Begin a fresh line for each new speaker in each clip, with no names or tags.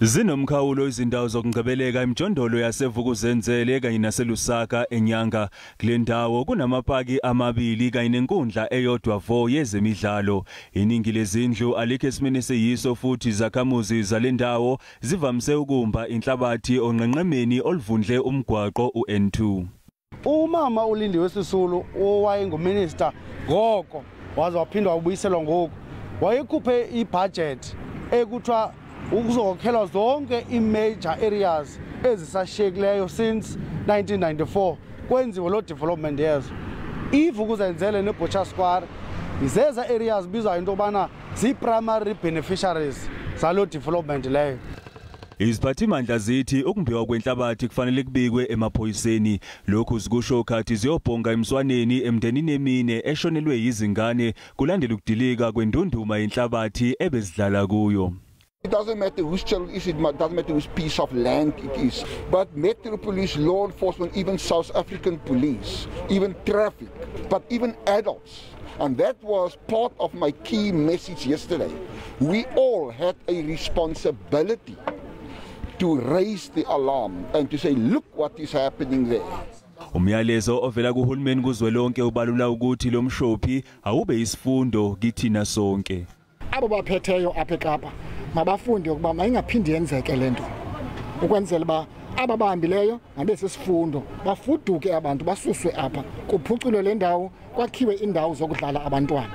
Zinomkhawulo izindawo zokungcebeleka emijondolo yasevukuzenzele kanye naselusaka eNyanga. Kule ndawo kunamapaki amabili kanye nenkundla eyodwa vo yezemidlalo. Iningi lezindlu alikho esimeni seyiso futhi izakhamuzi zale ndawo zivamise ukumba inhlabathi onqenqemeni oluvundle umgwaqo uN2.
Umama uLindiwe Sisulu owayenguminister ngoko waze waphindwa ubuyiselwa ngoku wayekhuphe ibudget ekuthiwa ukuzokhelwa zonke i-major areas ezisashiyekileyo since 1994 kwenziwe lo development yezo. Ivukuzenzele neButcher Square izeza areas bizwa into bana zi-primary beneficiaries zalo development leyo.
Iziphathimandla zithi ukumbiwa kwenhlabathi kufanele kubikwe emaphoyiseni. Lokhu zikusho khathi ziyobhonga emswaneni emndenini emine eshonelwe yizingane kulandela ukudilika kwendunduma yenhlabathi ebezidlala kuyo.
It doesn't matter whose child it is, it doesn't matter whose piece of land it is. But Metro Police, law enforcement, even South African police, even traffic, but even adults. And that was part of my key message yesterday. We all had a responsibility to raise the alarm and to say, look what is happening there.
Umyalezo ovela kuHulumeni kuzwelonke ubalula ukuthi lo mshophi awube isifundo kithina sonke.
Abo baphetheyo apha eKapa mabafunde ukuba mayingaphindi yenzeke lento ukwenzela ba ababahambileyo ngabe sesifundo bafuduke abantu basuswe apha kuphuculwe le ndawo kwakhiwe indawo zokudlala abantwana.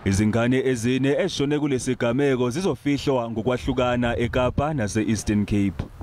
Izingane ezine eshone kulesigameko zizofihlwa ngokwahlukana eKapa nase Eastern Cape.